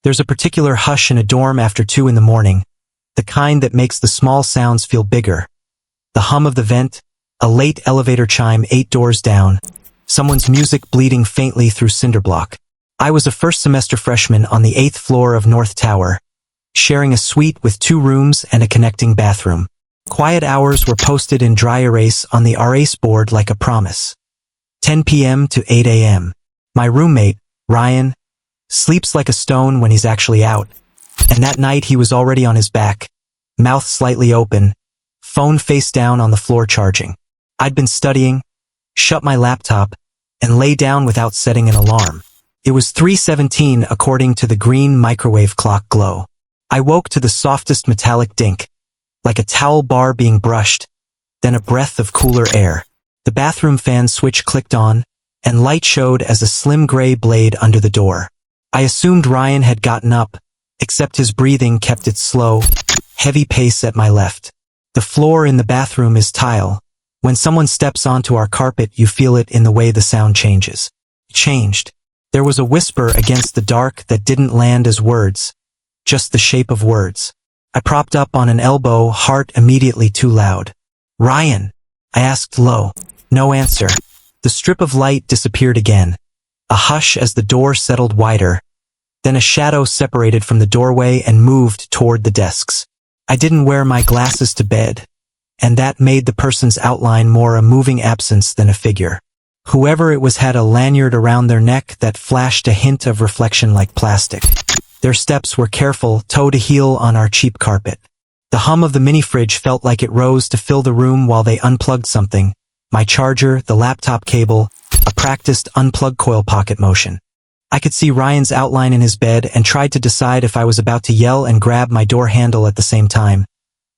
There's a particular hush in a dorm after 2 in the morning, the kind that makes the small sounds feel bigger. The hum of the vent, a late elevator chime 8 doors down, someone's music bleeding faintly through cinderblock. I was a first-semester freshman on the 8th floor of North Tower, sharing a suite with 2 rooms and a connecting bathroom. Quiet hours were posted in dry erase on the erase board like a promise. 10 p.m. to 8 a.m. My roommate, Ryan, sleeps like a stone when he's actually out, and that night he was already on his back, mouth slightly open, phone face down on the floor charging. I'd been studying, shut my laptop, and lay down without setting an alarm. It was 3:17 according to the green microwave clock glow. I woke to the softest metallic dink, like a towel bar being brushed, then a breath of cooler air. The bathroom fan switch clicked on, and light showed as a slim gray blade under the door. I assumed Ryan had gotten up, except his breathing kept its slow, heavy pace at my left. The floor in the bathroom is tile. When someone steps onto our carpet, you feel it in the way the sound changes. It changed. There was a whisper against the dark that didn't land as words, just the shape of words. I propped up on an elbow, heart immediately too loud. "Ryan?" I asked low. No answer. The strip of light disappeared again. A hush as the door settled wider. Then a shadow separated from the doorway and moved toward the desks. I didn't wear my glasses to bed, and that made the person's outline more a moving absence than a figure. Whoever it was had a lanyard around their neck that flashed a hint of reflection like plastic. Their steps were careful, toe to heel on our cheap carpet. The hum of the mini-fridge felt like it rose to fill the room while they unplugged something. My charger, the laptop cable, a practiced unplug coil pocket motion. I could see Ryan's outline in his bed and tried to decide if I was about to yell and grab my door handle at the same time.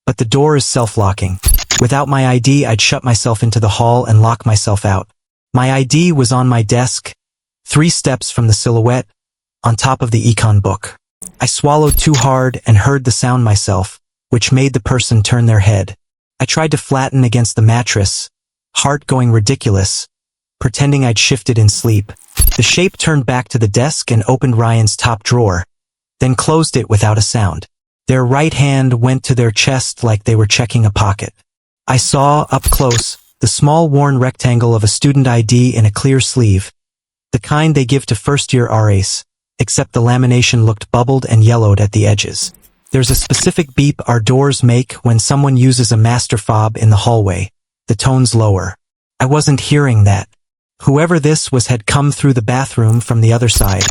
But the door is self-locking. Without my ID, I'd shut myself into the hall and lock myself out. My ID was on my desk, 3 steps from the silhouette, on top of the econ book. I swallowed too hard and heard the sound myself, which made the person turn their head. I tried to flatten against the mattress, heart going ridiculous, pretending I'd shifted in sleep. The shape turned back to the desk and opened Ryan's top drawer, then closed it without a sound. Their right hand went to their chest like they were checking a pocket. I saw, up close, the small worn rectangle of a student ID in a clear sleeve, the kind they give to first-year RAs, except the lamination looked bubbled and yellowed at the edges. There's a specific beep our doors make when someone uses a master fob in the hallway. The tone's lower. I wasn't hearing that. Whoever this was had come through the bathroom from the other side,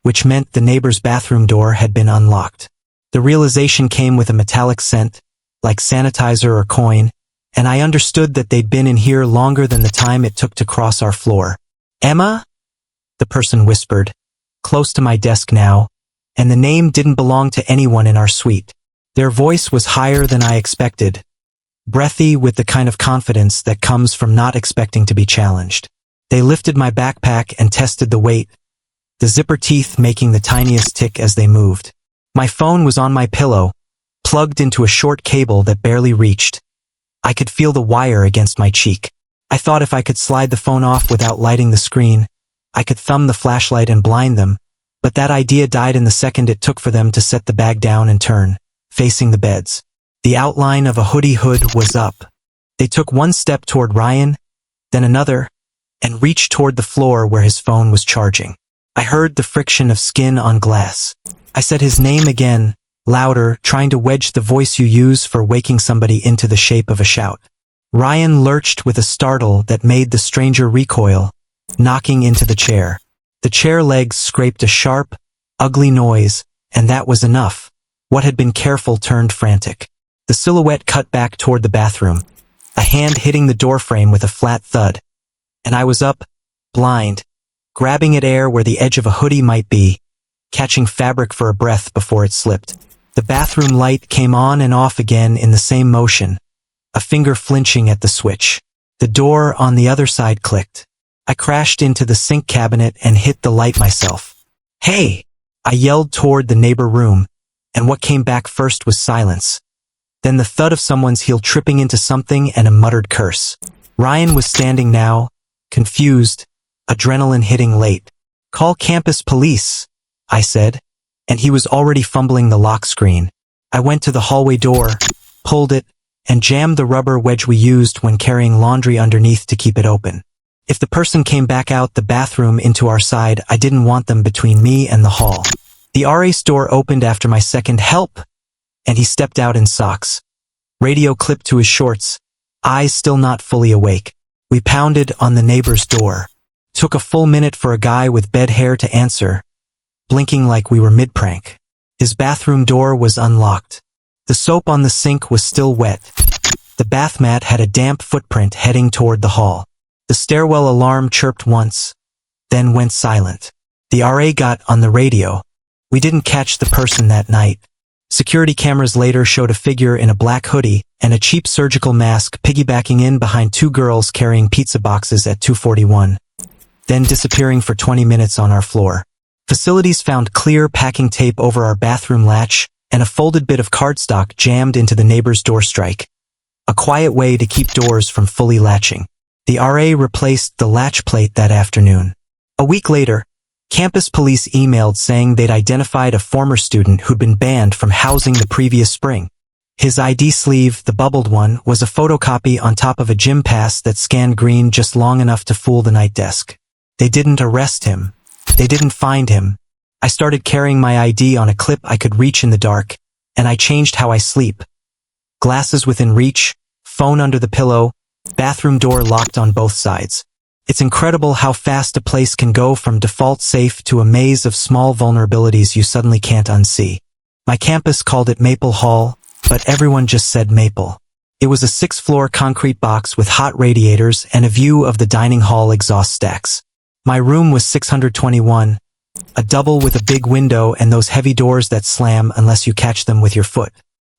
which meant the neighbor's bathroom door had been unlocked. The realization came with a metallic scent, like sanitizer or coin, and I understood that they'd been in here longer than the time it took to cross our floor. "Emma?" the person whispered, close to my desk now, and the name didn't belong to anyone in our suite. Their voice was higher than I expected, breathy with the kind of confidence that comes from not expecting to be challenged. They lifted my backpack and tested the weight, the zipper teeth making the tiniest tick as they moved. My phone was on my pillow, plugged into a short cable that barely reached. I could feel the wire against my cheek. I thought if I could slide the phone off without lighting the screen, I could thumb the flashlight and blind them, but that idea died in the second it took for them to set the bag down and turn, facing the beds. The outline of a hoodie hood was up. They took one step toward Ryan, then another, and reached toward the floor where his phone was charging. I heard the friction of skin on glass. I said his name again, louder, trying to wedge the voice you use for waking somebody into the shape of a shout. Ryan lurched with a startle that made the stranger recoil, knocking into the chair. The chair legs scraped a sharp, ugly noise, and that was enough. What had been careful turned frantic. The silhouette cut back toward the bathroom, a hand hitting the doorframe with a flat thud. And I was up, blind, grabbing at air where the edge of a hoodie might be, catching fabric for a breath before it slipped. The bathroom light came on and off again in the same motion, a finger flinching at the switch. The door on the other side clicked. I crashed into the sink cabinet and hit the light myself. "Hey!" I yelled toward the neighbor room, and what came back first was silence. Then the thud of someone's heel tripping into something and a muttered curse. Ryan was standing now, confused, adrenaline hitting late. "Call campus police," I said. and he was already fumbling the lock screen. I went to the hallway door, pulled it, and jammed the rubber wedge we used when carrying laundry underneath to keep it open. If the person came back out the bathroom into our side, I didn't want them between me and the hall. The RA's door opened after my second help, and he stepped out in socks. Radio clipped to his shorts, eyes still not fully awake. We pounded on the neighbor's door. Took a full minute for a guy with bed hair to answer, blinking like we were mid-prank. His bathroom door was unlocked. The soap on the sink was still wet. The bath mat had a damp footprint heading toward the hall. The stairwell alarm chirped once, then went silent. The RA got on the radio. We didn't catch the person that night. Security cameras later showed a figure in a black hoodie and a cheap surgical mask piggybacking in behind two girls carrying pizza boxes at 241, then disappearing for 20 minutes on our floor. Facilities found clear packing tape over our bathroom latch and a folded bit of cardstock jammed into the neighbor's door strike. A quiet way to keep doors from fully latching. The RA replaced the latch plate that afternoon. A week later, campus police emailed saying they'd identified a former student who'd been banned from housing the previous spring. His ID sleeve, the bubbled one, was a photocopy on top of a gym pass that scanned green just long enough to fool the night desk. They didn't arrest him. They didn't find him. I started carrying my ID on a clip I could reach in the dark, and I changed how I sleep. Glasses within reach, phone under the pillow, bathroom door locked on both sides. It's incredible how fast a place can go from default safe to a maze of small vulnerabilities you suddenly can't unsee. My campus called it Maple Hall, but everyone just said Maple. It was a 6-floor concrete box with hot radiators and a view of the dining hall exhaust stacks. My room was 621, a double with a big window and those heavy doors that slam unless you catch them with your foot.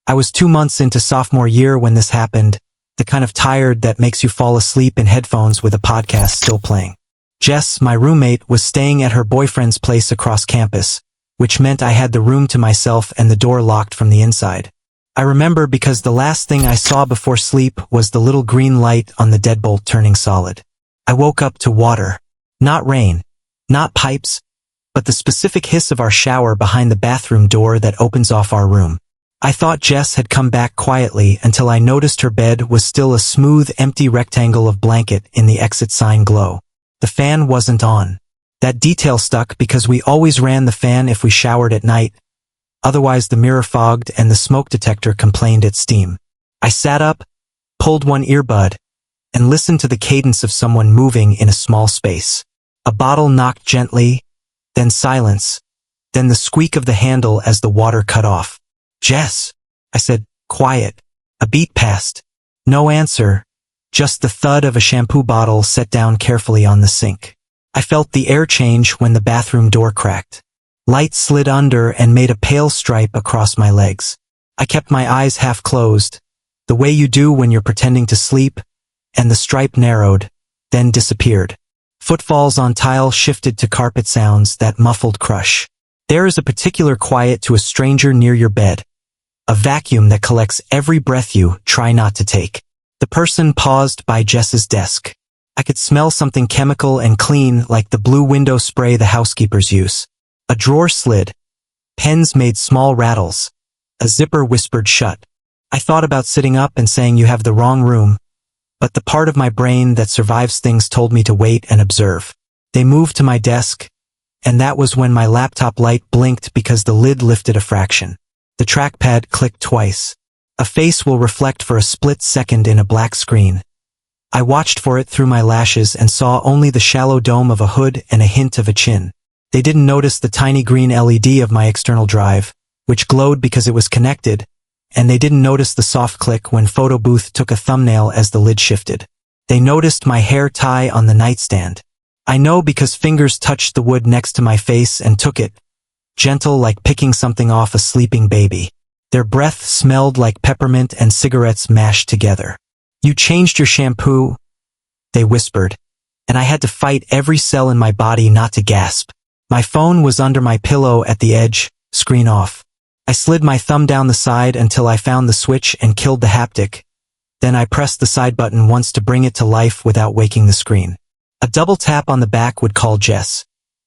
I was 2 months into sophomore year when this happened, the kind of tired that makes you fall asleep in headphones with a podcast still playing. Jess, my roommate, was staying at her boyfriend's place across campus, which meant I had the room to myself and the door locked from the inside. I remember because the last thing I saw before sleep was the little green light on the deadbolt turning solid. I woke up to water. Not rain, not pipes, but the specific hiss of our shower behind the bathroom door that opens off our room. I thought Jess had come back quietly until I noticed her bed was still a smooth, empty rectangle of blanket in the exit sign glow. The fan wasn't on. That detail stuck because we always ran the fan if we showered at night. Otherwise the mirror fogged and the smoke detector complained at steam. I sat up, pulled one earbud, and listened to the cadence of someone moving in a small space. A bottle knocked gently, then silence, then the squeak of the handle as the water cut off. "Jess," I said, quiet. A beat passed. No answer, just the thud of a shampoo bottle set down carefully on the sink. I felt the air change when the bathroom door cracked. Light slid under and made a pale stripe across my legs. I kept my eyes half closed, the way you do when you're pretending to sleep, and the stripe narrowed, then disappeared. Footfalls on tile shifted to carpet sounds that muffled crush. There is a particular quiet to a stranger near your bed. A vacuum that collects every breath you try not to take. The person paused by Jess's desk. I could smell something chemical and clean like the blue window spray the housekeepers use. A drawer slid. Pens made small rattles. A zipper whispered shut. I thought about sitting up and saying you have the wrong room, but the part of my brain that survives things told me to wait and observe. They moved to my desk, and that was when my laptop light blinked because the lid lifted a fraction. The trackpad clicked twice. A face will reflect for a split second in a black screen. I watched for it through my lashes and saw only the shallow dome of a hood and a hint of a chin. They didn't notice the tiny green LED of my external drive, which glowed because it was connected, and they didn't notice the soft click when Photo Booth took a thumbnail as the lid shifted. They noticed my hair tie on the nightstand. I know because fingers touched the wood next to my face and took it, gentle like picking something off a sleeping baby. Their breath smelled like peppermint and cigarettes mashed together. "You changed your shampoo," they whispered, and I had to fight every cell in my body not to gasp. My phone was under my pillow at the edge, screen off. I slid my thumb down the side until I found the switch and killed the haptic. Then I pressed the side button once to bring it to life without waking the screen. A double tap on the back would call Jess.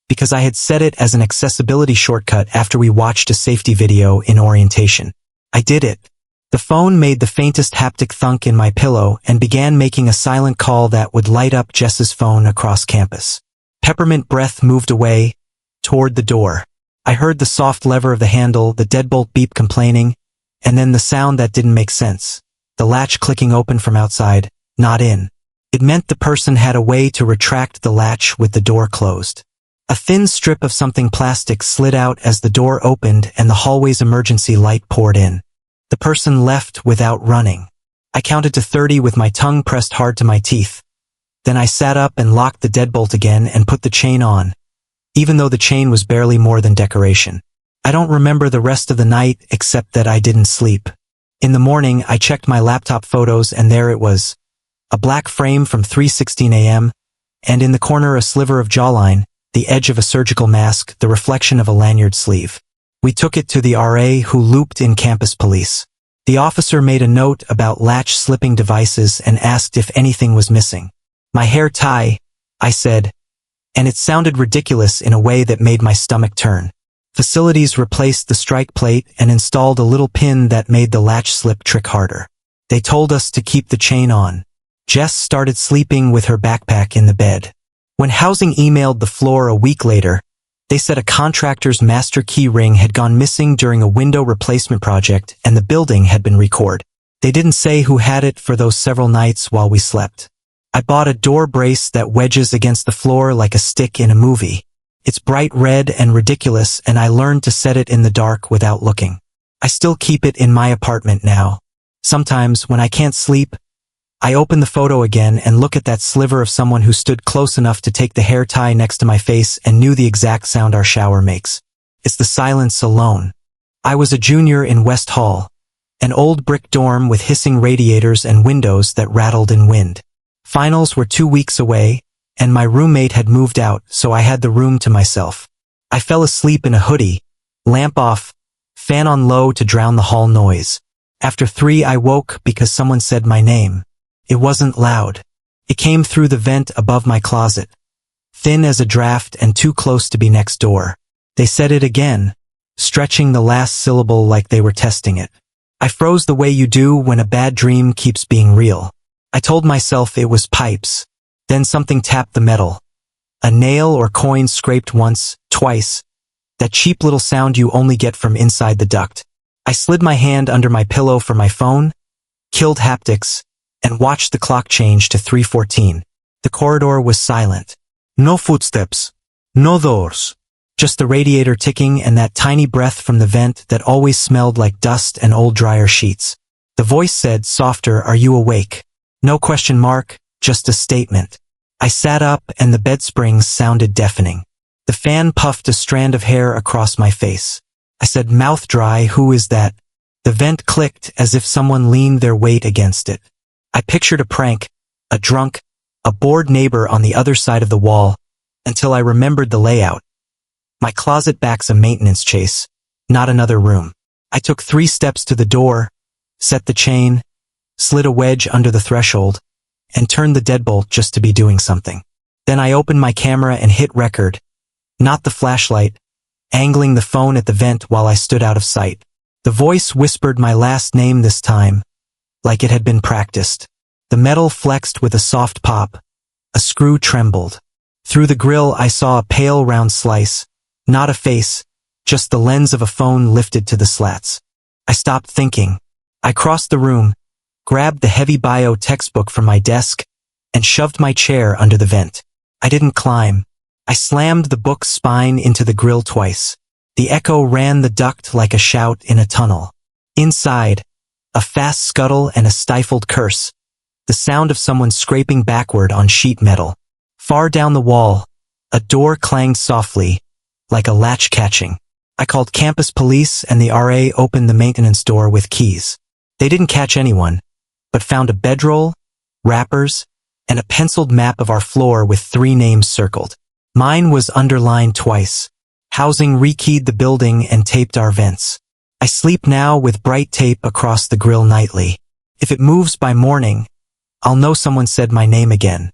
because I had set it as an accessibility shortcut after we watched a safety video in orientation. I did it. The phone made the faintest haptic thunk in my pillow and began making a silent call that would light up Jess's phone across campus. Peppermint breath moved away, toward the door. I heard the soft lever of the handle, the deadbolt beep complaining, and then the sound that didn't make sense. The latch clicking open from outside, not in. It meant the person had a way to retract the latch with the door closed. A thin strip of something plastic slid out as the door opened and the hallway's emergency light poured in. The person left without running. I counted to 30 with my tongue pressed hard to my teeth. Then I sat up and locked the deadbolt again and put the chain on, even though the chain was barely more than decoration. I don't remember the rest of the night except that I didn't sleep. In the morning, I checked my laptop photos and there it was. A black frame from 3:16 a.m., and in the corner a sliver of jawline, the edge of a surgical mask, the reflection of a lanyard sleeve. We took it to the RA who looped in campus police. The officer made a note about latch slipping devices and asked if anything was missing. My hair tie, I said, and it sounded ridiculous in a way that made my stomach turn. Facilities replaced the strike plate and installed a little pin that made the latch slip trick harder. They told us to keep the chain on. Jess started sleeping with her backpack in the bed. When housing emailed the floor a week later, they said a contractor's master key ring had gone missing during a window replacement project and the building had been recorded. They didn't say who had it for those several nights while we slept. I bought a door brace that wedges against the floor like a stick in a movie. It's bright red and ridiculous, and I learned to set it in the dark without looking. I still keep it in my apartment now. Sometimes, when I can't sleep, I open the photo again and look at that sliver of someone who stood close enough to take the hair tie next to my face and knew the exact sound our shower makes. It's the silence alone. I was a junior in West Hall, an old brick dorm with hissing radiators and windows that rattled in wind. Finals were 2 weeks away, and my roommate had moved out, so I had the room to myself. I fell asleep in a hoodie, lamp off, fan on low to drown the hall noise. After 3 I woke because someone said my name. It wasn't loud. It came through the vent above my closet, thin as a draft and too close to be next door. They said it again, stretching the last syllable like they were testing it. I froze the way you do when a bad dream keeps being real. I told myself it was pipes. Then something tapped the metal. A nail or coin scraped once, twice. That cheap little sound you only get from inside the duct. I slid my hand under my pillow for my phone, killed haptics, and watched the clock change to 3:14. The corridor was silent. No footsteps. No doors. Just the radiator ticking and that tiny breath from the vent that always smelled like dust and old dryer sheets. The voice said, softer, "Are you awake?" No question mark, just a statement. I sat up and the bed springs sounded deafening. The fan puffed a strand of hair across my face. I said, mouth dry, who is that? The vent clicked as if someone leaned their weight against it. I pictured a prank, a drunk, a bored neighbor on the other side of the wall, until I remembered the layout. My closet back's a maintenance chase, not another room. I took 3 steps to the door, set the chain, slid a wedge under the threshold, and turned the deadbolt just to be doing something. Then I opened my camera and hit record, not the flashlight, angling the phone at the vent while I stood out of sight. The voice whispered my last name this time, like it had been practiced. The metal flexed with a soft pop. A screw trembled. Through the grill I saw a pale round slice, not a face, just the lens of a phone lifted to the slats. I stopped thinking. I crossed the room, grabbed the heavy bio textbook from my desk, and shoved my chair under the vent. I didn't climb. I slammed the book's spine into the grill twice. The echo ran the duct like a shout in a tunnel. Inside, a fast scuttle and a stifled curse. The sound of someone scraping backward on sheet metal. Far down the wall, a door clanged softly, like a latch catching. I called campus police and the RA opened the maintenance door with keys. They didn't catch anyone, but found a bedroll, wrappers, and a penciled map of our floor with 3 names circled. Mine was underlined twice. Housing rekeyed the building and taped our vents. I sleep now with bright tape across the grill nightly. If it moves by morning, I'll know someone said my name again.